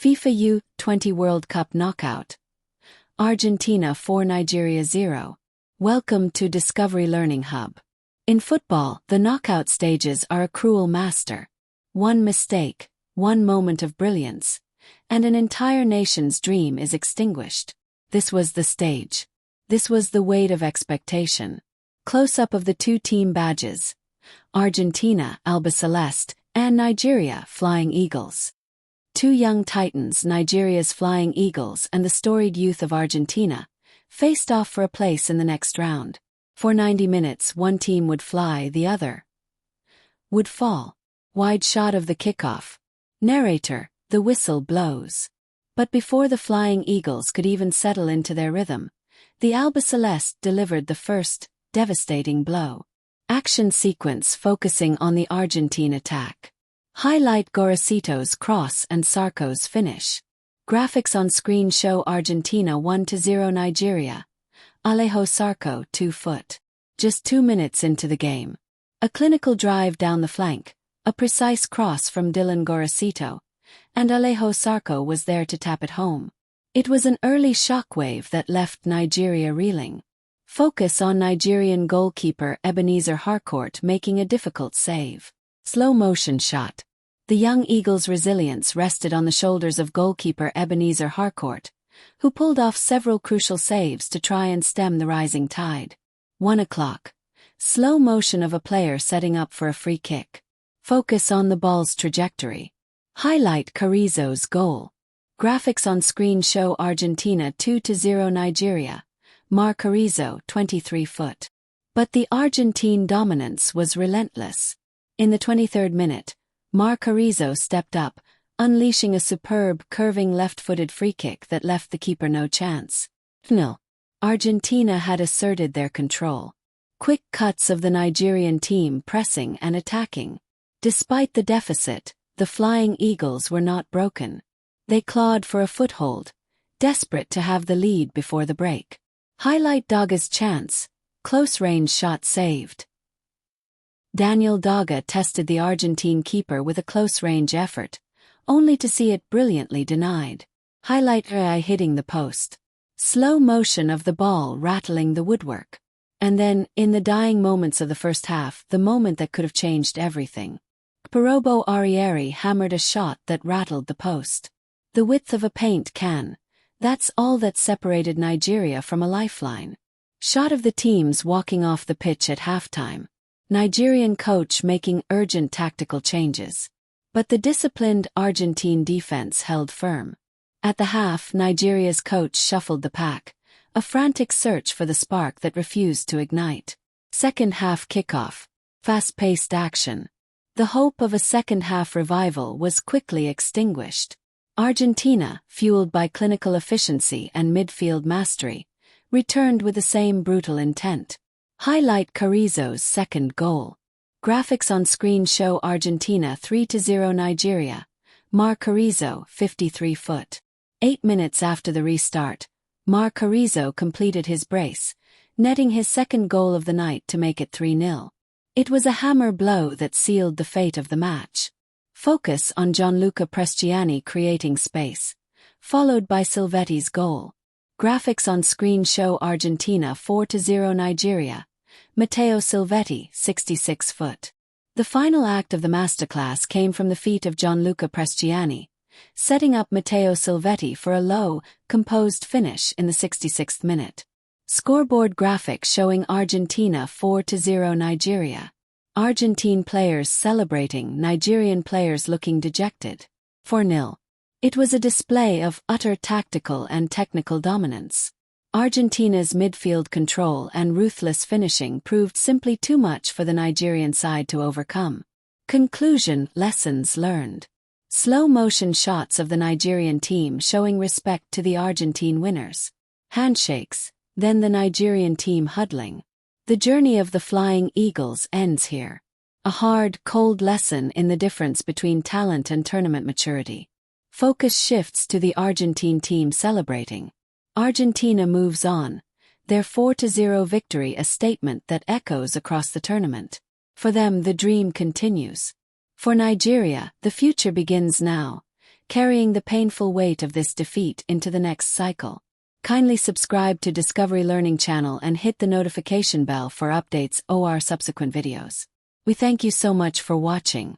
FIFA U20 World Cup knockout. Argentina 4 Nigeria 0. Welcome to Discovery Learning Hub. In football, the knockout stages are a cruel master. One mistake, one moment of brilliance, and an entire nation's dream is extinguished. This was the stage. This was the weight of expectation. Close-up of the two team badges. Argentina, Albiceleste, and Nigeria, Flying Eagles. Two young titans, Nigeria's Flying Eagles and the storied youth of Argentina, faced off for a place in the next round. For 90 minutes, one team would fly, the other would fall. Wide shot of the kickoff. Narrator, the whistle blows. But before the Flying Eagles could even settle into their rhythm, the Albiceleste delivered the first, devastating blow. Action sequence focusing on the Argentine attack. Highlight Gorosito's cross and Sarko's finish. Graphics on screen show Argentina 1-0 Nigeria. Alejo Sarko 2 foot. Just 2 minutes into the game. A clinical drive down the flank, a precise cross from Dylan Gorosito, and Alejo Sarko was there to tap it home. It was an early shockwave that left Nigeria reeling. Focus on Nigerian goalkeeper Ebenezer Harcourt making a difficult save. Slow motion shot. The young Eagles' resilience rested on the shoulders of goalkeeper Ebenezer Harcourt, who pulled off several crucial saves to try and stem the rising tide. 1 o'clock. Slow motion of a player setting up for a free kick. Focus on the ball's trajectory. Highlight Carrizo's goal. Graphics on screen show Argentina 2-0 Nigeria. Mar Carrizo 23 foot. But the Argentine dominance was relentless. In the 23rd minute, Mar Carrizo stepped up, unleashing a superb curving left-footed free kick that left the keeper no chance. 0. Argentina had asserted their control. Quick cuts of the Nigerian team pressing and attacking. Despite the deficit, the Flying Eagles were not broken. They clawed for a foothold, desperate to have the lead before the break. Highlight Daga's chance, close-range shot saved. Daniel Daga tested the Argentine keeper with a close-range effort, only to see it brilliantly denied. Highlight Rai hitting the post. Slow motion of the ball rattling the woodwork. And then, in the dying moments of the first half, the moment that could have changed everything. Perobo Arrieri hammered a shot that rattled the post. The width of a paint can. That's all that separated Nigeria from a lifeline. Shot of the teams walking off the pitch at halftime. Nigerian coach making urgent tactical changes. But the disciplined Argentine defense held firm. At the half, Nigeria's coach shuffled the pack, a frantic search for the spark that refused to ignite. Second half kickoff. Fast-paced action. The hope of a second-half revival was quickly extinguished. Argentina, fueled by clinical efficiency and midfield mastery, returned with the same brutal intent. Highlight Carrizo's second goal. Graphics on screen show Argentina 3-0 Nigeria. Mar Carrizo 53 foot. 8 minutes after the restart, Mar Carrizo completed his brace, netting his second goal of the night to make it 3-0. It was a hammer blow that sealed the fate of the match. Focus on Gianluca Prestiani creating space, followed by Silvetti's goal. Graphics on screen show Argentina 4-0 Nigeria. Matteo Silvetti, 66 foot. The final act of the masterclass came from the feet of Gianluca Prestiani, setting up Matteo Silvetti for a low, composed finish in the 66th minute. Scoreboard graphic showing Argentina 4-0 Nigeria. Argentine players celebrating, Nigerian players looking dejected. 4-0. It was a display of utter tactical and technical dominance. Argentina's midfield control and ruthless finishing proved simply too much for the Nigerian side to overcome. Conclusion: lessons learned. Slow motion shots of the Nigerian team showing respect to the Argentine winners. Handshakes, then the Nigerian team huddling. The journey of the Flying Eagles ends here. A hard, cold lesson in the difference between talent and tournament maturity. Focus shifts to the Argentine team celebrating. Argentina moves on, their 4-0 victory a statement that echoes across the tournament. For them the dream continues. For Nigeria, the future begins now, carrying the painful weight of this defeat into the next cycle. Kindly subscribe to Discovery Learning channel and hit the notification bell for updates on our subsequent videos. We thank you so much for watching.